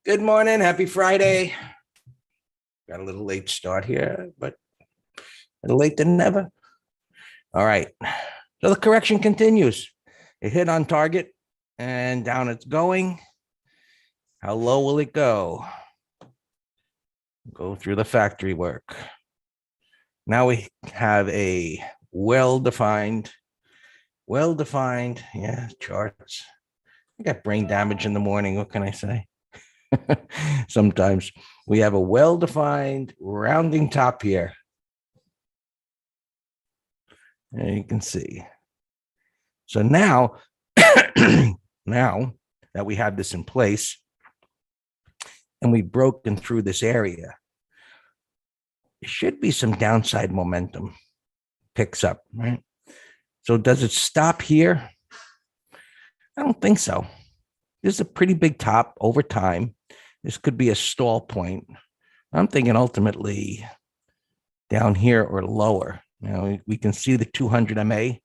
Good morning. Happy Friday. Got a little late start here, but better late than never. All right. So the correction continues. It hit on target and down it's going. How low will it go? Go through the factory work. Now we have a well-defined, charts. I got brain damage in the morning. What can I say? Sometimes we have a well-defined rounding top here. And you can see. So now, now that we have this in place and we've broken through this area, there should be some downside momentum picks up, right? So does it stop here? I don't think so. This is a pretty big top over time. This could be a stall point. I'm thinking ultimately down here or lower. Now we can see the 200 MA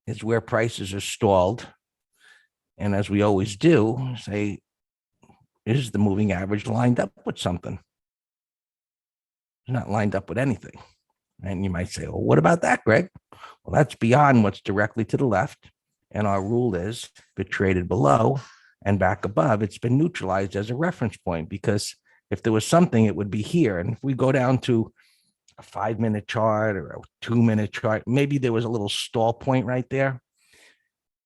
is where prices are stalled. And as we always do, say, is the moving average lined up with something? It's not lined up with anything. And you might say, well, what about that, Greg? Well, that's beyond what's directly to the left. And our rule is if it traded below and back above, it's been neutralized as a reference point, because if there was something, it would be here. And if we go down to a 5-minute chart or a 2-minute chart, maybe there was a little stall point right there.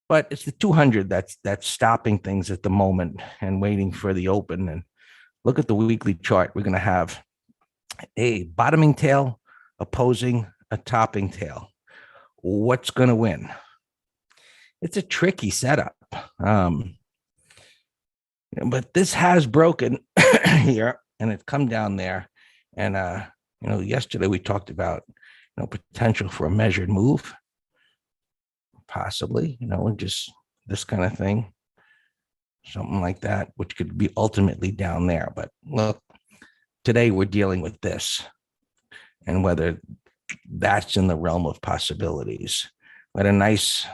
But it's the 200 that's stopping things at the moment and waiting for the open. And look at the weekly chart. We're going to have a bottoming tail opposing a topping tail. What's going to win? It's a tricky setup. But this has broken here and it's come down there. And, yesterday we talked about, potential for a measured move, possibly, just this kind of thing, something like that, which could be ultimately down there. But look, today we're dealing with this and whether that's in the realm of possibilities. But a nice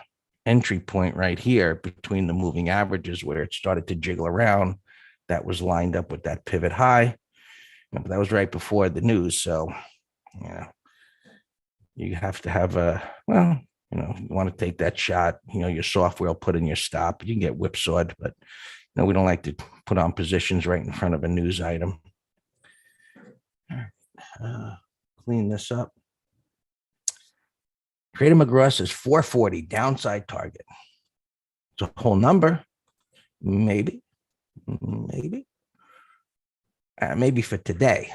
entry point right here between the moving averages where it started to jiggle around, that was lined up with that pivot high. But that was right before the news. So, you have to have you want to take that shot, your software will put in your stop. You can get whipsawed, but we don't like to put on positions right in front of a news item. Clean this up. Trader McGraw says 440 downside target. It's a whole number. Maybe for today.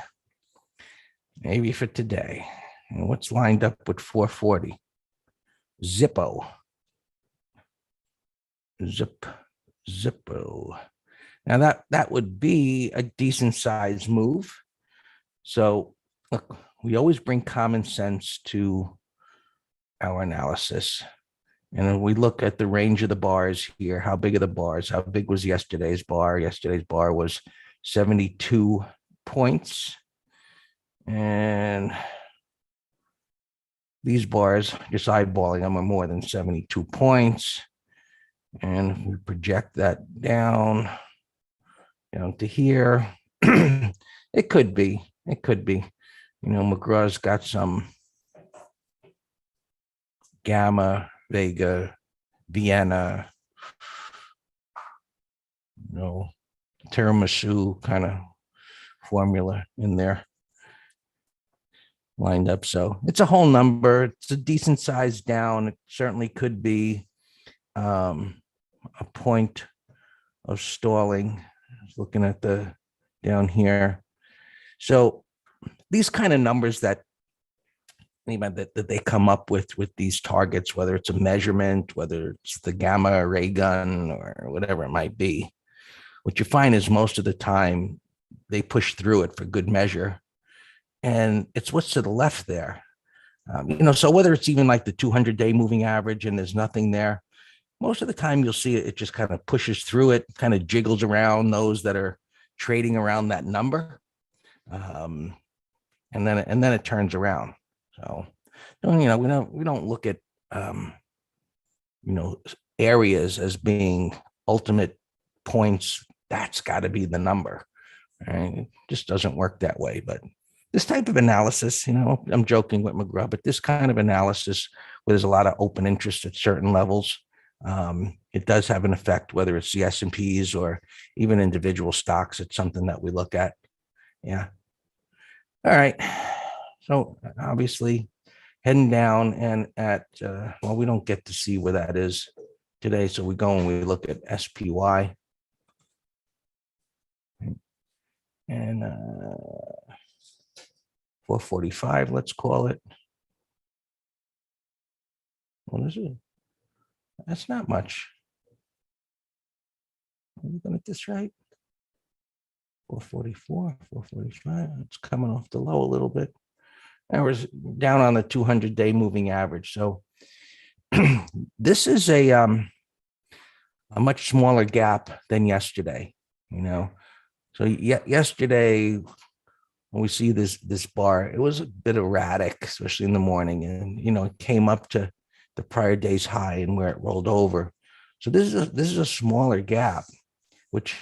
And what's lined up with 440? Zippo. Now that would be a decent size move. So look, we always bring common sense to our analysis. And we look at the range of the bars here. How big are the bars? How big was yesterday's bar? Yesterday's bar was 72 points. And these bars, just eyeballing them, are more than 72 points. And if we project that down, to here, it could be. McGraw's got some Gamma, Vega, Vienna, tiramisu kind of formula in there lined up. So it's a whole number. It's a decent size down. It certainly could be a point of stalling. I was looking at the down here. So these kind of numbers that they come up with these targets, whether it's a measurement, whether it's the gamma ray gun or whatever it might be, what you find is most of the time they push through it for good measure. And it's what's to the left there. So whether it's even like the 200-day moving average and there's nothing there, most of the time you'll see it just kind of pushes through it, kind of jiggles around those that are trading around that number. And then it turns around. So, we don't look at, areas as being ultimate points that's got to be the number. Right? It just doesn't work that way. But this type of analysis, I'm joking with McGraw, but this kind of analysis where there's a lot of open interest at certain levels, it does have an effect, whether it's the S&Ps or even individual stocks. It's something that we look at. Yeah. All right. So obviously heading down and at, well, we don't get to see where that is today. So we go and we look at SPY. And 445, let's call it. What is it? That's not much. Are we looking at this right? 444, 445. It's coming off the low a little bit. That was down on the 200-day moving average. So this is a much smaller gap than yesterday. So yesterday, when we see this bar, it was a bit erratic, especially in the morning, and it came up to the prior day's high and where it rolled over. So this is a smaller gap, which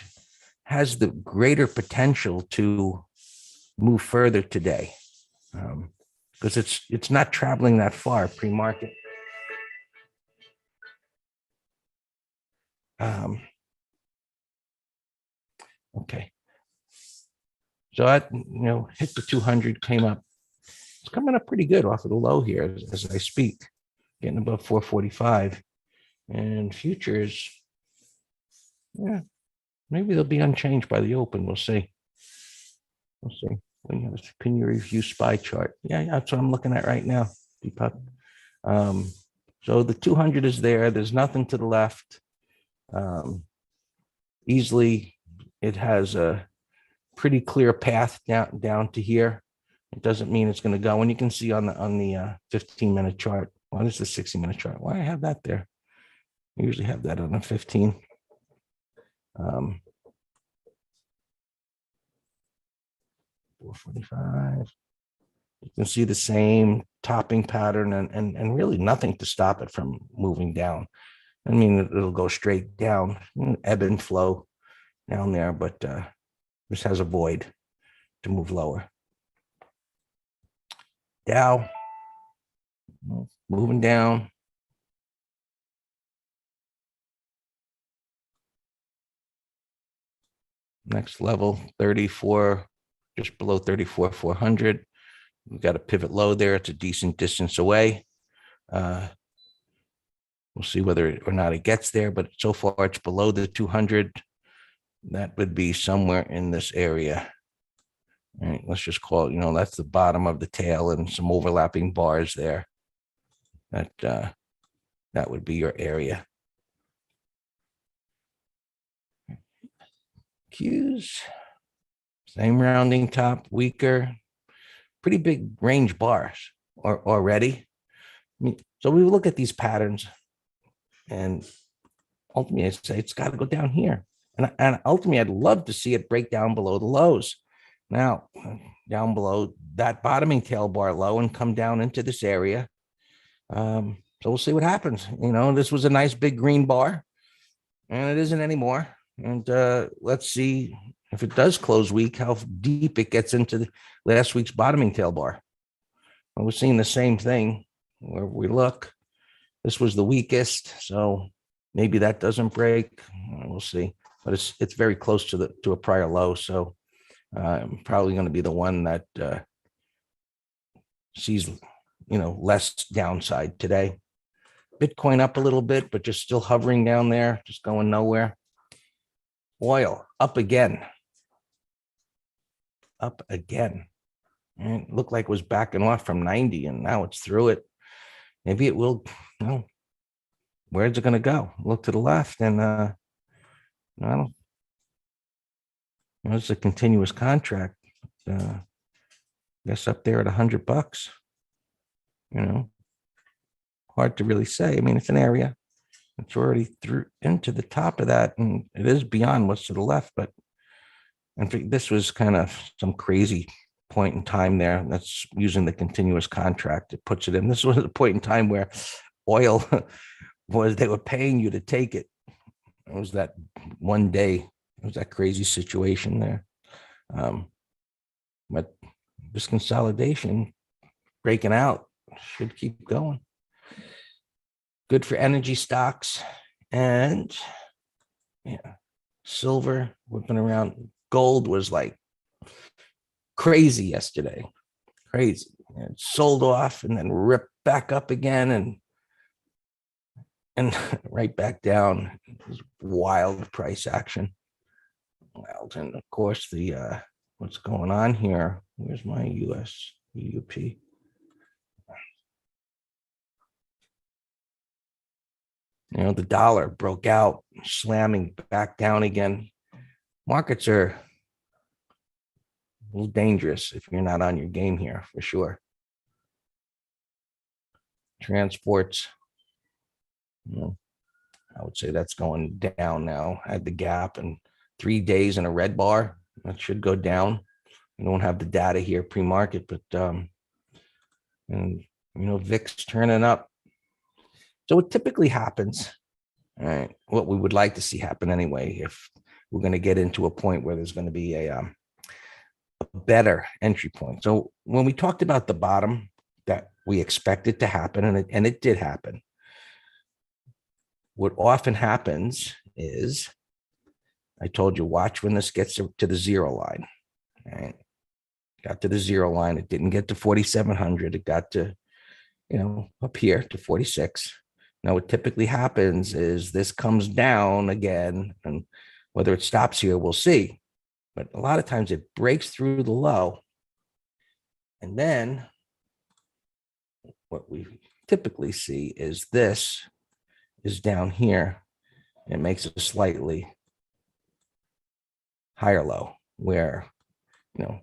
has the greater potential to move further today, because it's not traveling that far pre-market. Okay. So I, hit the 200, came up. It's coming up pretty good off of the low here as I speak, getting above 445. And futures, yeah, maybe they'll be unchanged by the open. We'll see. We'll see. Can you review SPY chart? Yeah, that's what I'm looking at right now, Deepak. So the 200 is there. There's nothing to the left. Easily, it has a pretty clear path down to here. It doesn't mean it's going to go. And you can see on the 15-minute chart. What is the 60-minute chart? Why I have that there? I usually have that on a 15. 445. You can see the same topping pattern and really nothing to stop it from moving down. I mean, it'll go straight down, ebb and flow down there, but this has a void to move lower. Dow moving down. Next level, 34, just below 34,400. We've got a pivot low there. It's a decent distance away. We'll see whether or not it gets there, but so far it's below the 200. That would be somewhere in this area. All right, let's just call it, that's the bottom of the tail and some overlapping bars there. That would be your area. Qs, same rounding top, weaker, pretty big range bars already. So we look at these patterns and ultimately I say it's got to go down here. And ultimately I'd love to see it break down below the lows. Now, down below that bottoming tail bar low and come down into this area. So we'll see what happens. This was a nice big green bar and it isn't anymore. And let's see if it does close weak, how deep it gets into last week's bottoming tail bar. And we're seeing the same thing where we look. This was the weakest, so maybe that doesn't break. We'll see. But it's very close to a prior low, so probably going to be the one that sees less downside today. Bitcoin up a little bit, but just still hovering down there, just going nowhere. Oil up again. Up again. And it looked like it was backing off from 90 and now it's through it. Maybe it will, where's it going to go? Look to the left and I don't, it's a continuous contract. I guess up there at $100, hard to really say. I mean, it's an area. It's already through into the top of that, and it is beyond what's to the left. But I think this was kind of some crazy point in time there. That's using the continuous contract. It puts it in. This was a point in time where oil they were paying you to take it. It was that one day was that crazy situation there. But this consolidation breaking out should keep going. Good for energy stocks, and yeah, silver whipping around. Gold was like crazy yesterday, crazy. It sold off and then ripped back up again, and right back down. It was wild price action. Wild, and of course the what's going on here? Where's my US EUP? You know, the dollar broke out, slamming back down again. Markets are a little dangerous if you're not on your game here, for sure. Transports, you know, I would say that's going down now. Had the gap and 3 days in a red bar. That should go down. We don't have the data here pre-market, but and you know, VIX turning up. So what typically happens, all right, what we would like to see happen anyway, if we're going to get into a point where there's going to be a better entry point. So when we talked about the bottom that we expected to happen, and it did happen, what often happens is, I told you, watch when this gets to the zero line. All right. Got to the zero line. It didn't get to 4,700. It got to, you know, up here to 46. Now, what typically happens is this comes down again, and whether it stops here, we'll see. But a lot of times it breaks through the low. And then what we typically see is this is down here. It makes a slightly higher low where, you know,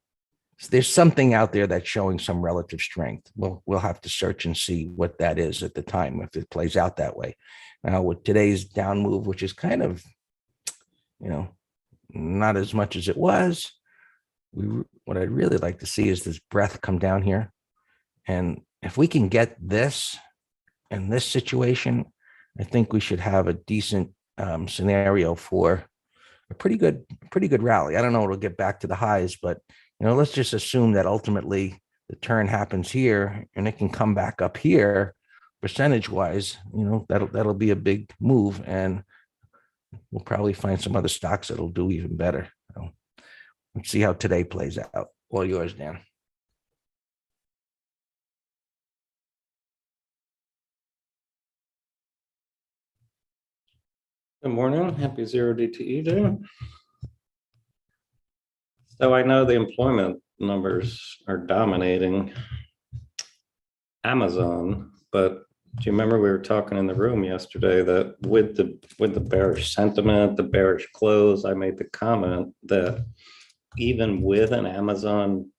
there's something out there that's showing some relative strength. We'll have to search and see what that is at the time, if it plays out that way. Now, with today's down move, which is kind of, you know, not as much as it was, what I'd really like to see is this breath come down here. And if we can get this in this situation, I think we should have a decent scenario for a pretty good rally. I don't know, it'll get back to the highs, but you know, let's just assume that ultimately the turn happens here and it can come back up here percentage wise. You know, that'll be a big move, and we'll probably find some other stocks that'll do even better. So let's see how today plays out. All yours, Dan. Good morning. Happy Zero DTE Day. So I know the employment numbers are dominating Amazon, but do you remember we were talking in the room yesterday that with the bearish sentiment, the bearish close, I made the comment that even with an Amazon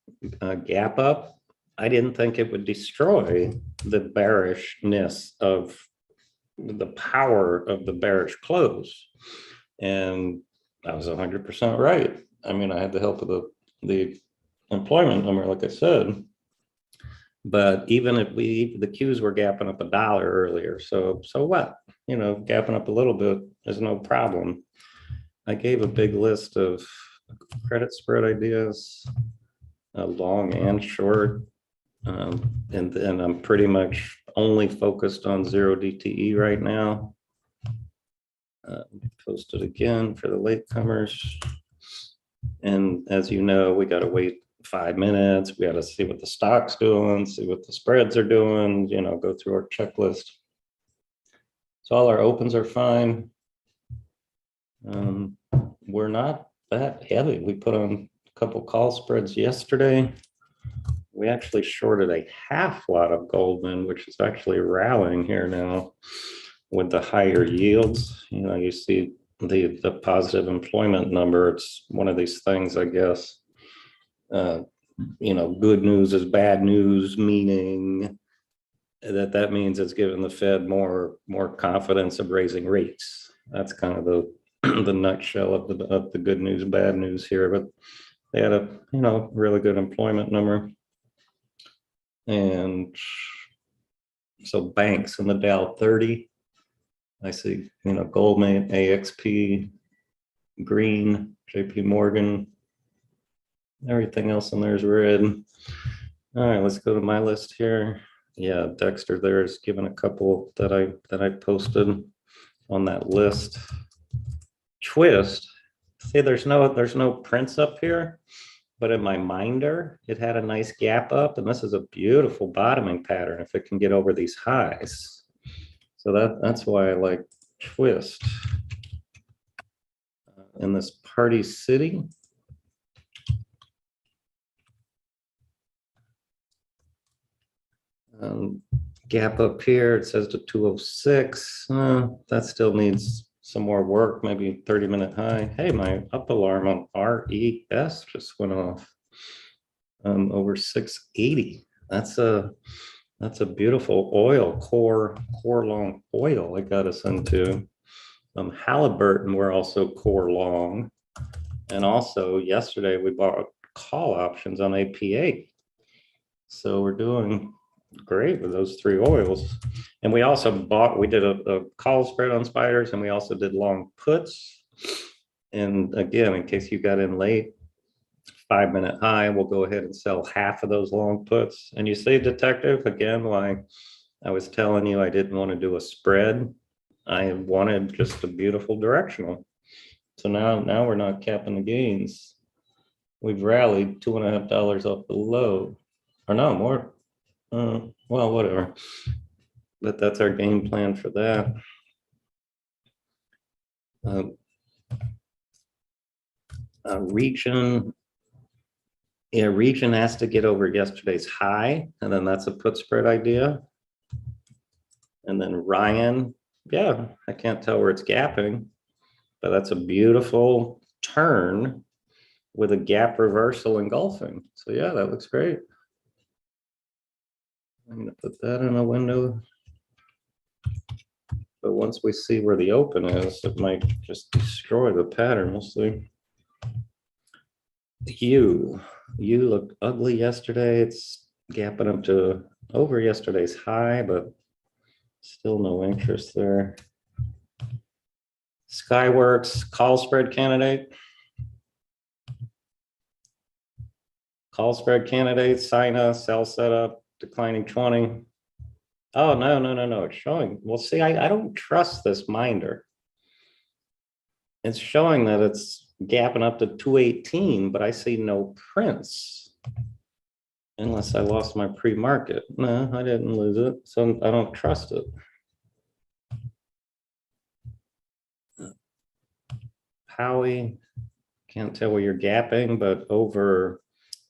gap up, I didn't think it would destroy the bearishness of the power of the bearish close. And I was 100% right. I mean, I had the help of the employment number, like I said. But even if the Qs were gapping up $1 earlier, so what? You know, gapping up a little bit is no problem. I gave a big list of credit spread ideas, long and short, and I'm pretty much only focused on zero DTE right now. Post it again for the latecomers. And as you know, we got to wait 5 minutes. We got to see what the stock's doing, see what the spreads are doing, you know, go through our checklist. So all our opens are fine. We're not that heavy. We put on a couple call spreads yesterday. We actually shorted a half lot of Goldman, which is actually rallying here now with the higher yields. You know, you see the positive employment number. It's one of these things, I guess. You know, good news is bad news, meaning that means it's giving the Fed more confidence of raising rates. That's kind of the nutshell of the good news, bad news here. But they had a, you know, really good employment number. And so banks in the Dow 30, I see, you know, Goldman, AXP, green, JP Morgan. Everything else in there is red. All right, let's go to my list here. Yeah, Dexter there is given a couple that I posted on that list. Twist. See, there's no prints up here, but in my minder, it had a nice gap up, and this is a beautiful bottoming pattern if it can get over these highs. So that's why I like Twist. In this Party City. Gap up here, it says to 206. That still needs some more work, maybe 30-minute high. Hey, my up alarm on RES just went off over 680. That's a beautiful oil, core long oil I got us into. Halliburton, we're also core long. And also yesterday we bought call options on APA. So we're doing great with those three oils. And we also we did a call spread on spiders, and we also did long puts. And again, in case you got in late, 5-minute high, we'll go ahead and sell half of those long puts. And you see, detective, again, why I was telling you I didn't want to do a spread. I wanted just a beautiful directional. So now we're not capping the gains. We've rallied $2.50 off the low, or no more. Well, whatever. But that's our game plan for that. Region. Yeah, region has to get over yesterday's high, and then that's a put spread idea. And then Ryan, yeah, I can't tell where it's gapping, but that's a beautiful turn with a gap reversal engulfing. So yeah, that looks great. I'm gonna put that in a window. But once we see where the open is, it might just destroy the pattern. We'll see. You looked ugly yesterday. It's gapping up to over yesterday's high, but still no interest there. Skyworks, call spread candidate. Call spread candidate, sign us, sell setup, declining 20. Oh, no. It's showing. Well, see, I don't trust this minder. It's showing that it's gapping up to 218, but I see no prints. Unless I lost my pre-market. No, I didn't lose it, so I don't trust it. Howie, can't tell where you're gapping, but over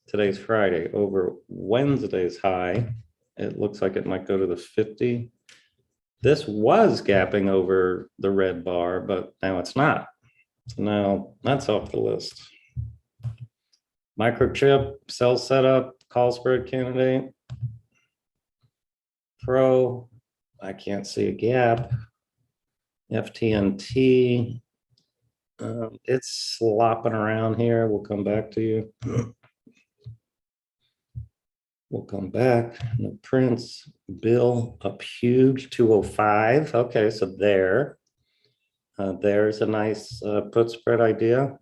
today's Friday, over Wednesday's high, it looks like it might go to the 50. This was gapping over the red bar, but now it's not. So now that's off the list. Microchip, sell setup, call spread candidate. Pro, I can't see a gap. FTNT, it's slopping around here. We'll come back to you. We'll come back. No prints. Bill up huge, 205. Okay, so there's a nice put spread idea.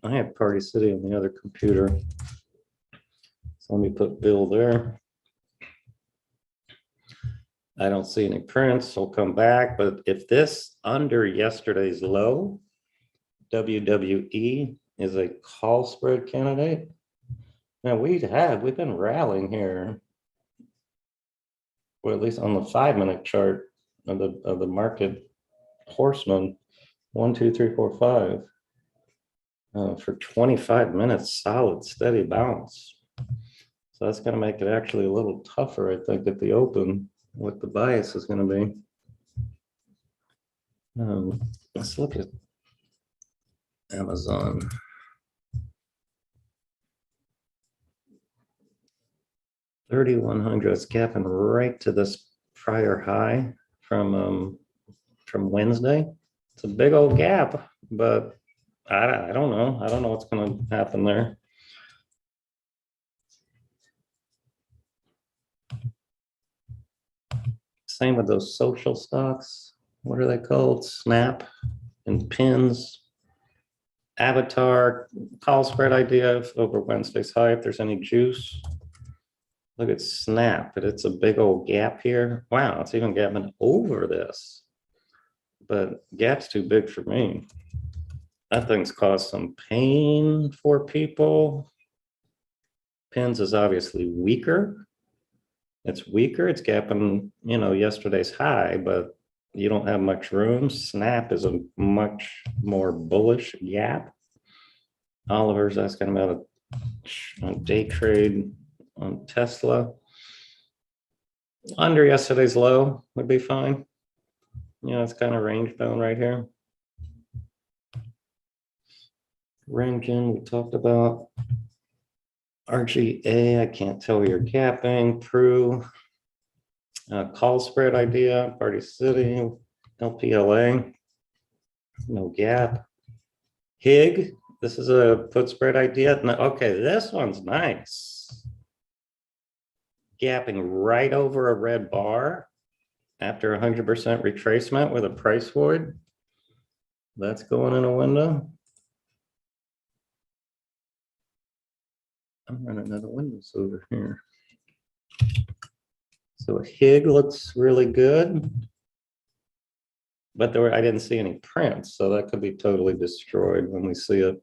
I have Party City on the other computer. So let me put Bill there. I don't see any prints. I'll come back. But if this under yesterday's low, WWE is a call spread candidate. Now we've been rallying here, or at least on the 5-minute chart of the market horseman, 1, 2, 3, 4, 5 for 25 minutes, solid, steady bounce. So that's going to make it actually a little tougher, I think, at the open, what the bias is going to be. Let's look at Amazon. $3,100 is gapping right to this prior high from Wednesday. It's a big old gap, but I don't know. I don't know what's going to happen there. Same with those social stocks. What are they called? Snap and Pins. Avatar call spread idea over Wednesday's high, if there's any juice. Look at Snap, but it's a big old gap here. Wow, it's even gapping over this. But gap's too big for me. That thing's caused some pain for people. Pins is obviously weaker. It's weaker, it's gapping, yesterday's high, but you don't have much room. Snap is a much more bullish gap. Oliver's asking about a day trade on Tesla. Under yesterday's low would be fine. It's kind of range bound right here. Rengen, we talked about. RGA, I can't tell you're gapping. Pru, call spread idea, Party City, LPLA, no gap. HIG, this is a put spread idea. No, okay, this one's nice. Gapping right over a red bar after 100% retracement with a price void. That's going in a window. I'm running out of windows over here. So HIG looks really good, but I didn't see any prints, so that could be totally destroyed when we see it.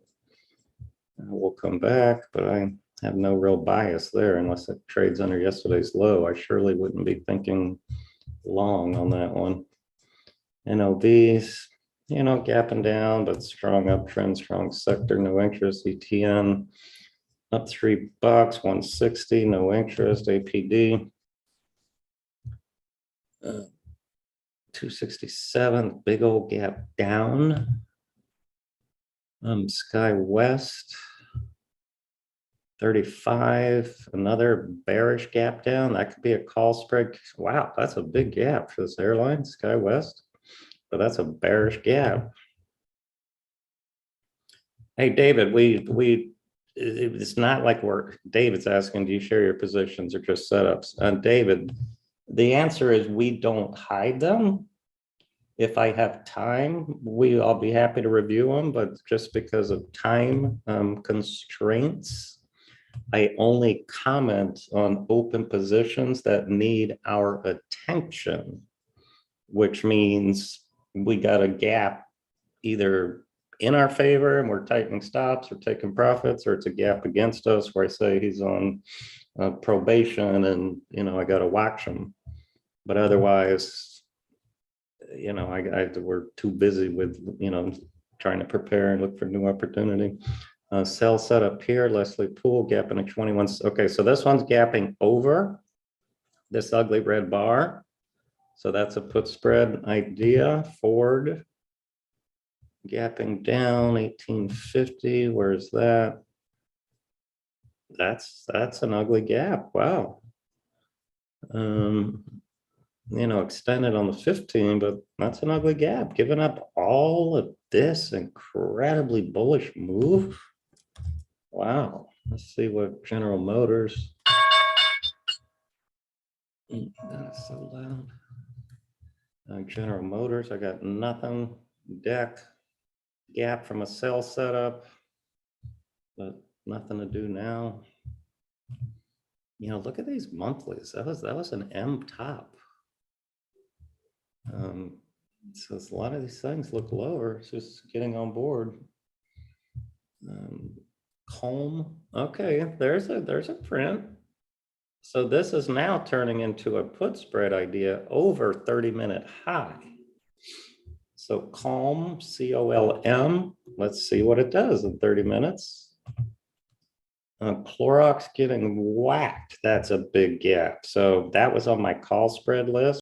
We'll come back, but I have no real bias there unless it trades under yesterday's low. I surely wouldn't be thinking long on that one. NOVs, gapping down, but strong uptrend, strong sector, no interest. ETN up $3, 160, no interest. APD 267, big old gap down. Sky West 35, another bearish gap down. That could be a call spread. Wow, that's a big gap for this airline, Sky West, but that's a bearish gap. Hey, David, it's not like David's asking, do you share your positions or just setups? David, the answer is we don't hide them. If I have time, I'll be happy to review them, but just because of time constraints, I only comment on open positions that need our attention, which means we got a gap either in our favor and we're tightening stops or taking profits, or it's a gap against us where I say he's on probation and, I got to watch him. But otherwise, we're too busy with, trying to prepare and look for new opportunity. Sell set up here, Leslie Pool, gapping at 21. Okay, so this one's gapping over this ugly red bar. So that's a put spread idea. Ford gapping down 1850. Where's that? That's an ugly gap. Wow. Extended on the 15, but that's an ugly gap. Giving up all of this incredibly bullish move. Wow. Let's see what General Motors. That's so loud. General Motors, I got nothing. Deck gap from a sell setup, but nothing to do now. Look at these monthlies. That was an M top. So a lot of these things look lower. It's just getting on board. Comb. Okay, there's a print. So this is now turning into a put spread idea over 30-minute high. So Calm, COLM. Let's see what it does in 30 minutes. Clorox getting whacked. That's a big gap. So that was on my call spread list.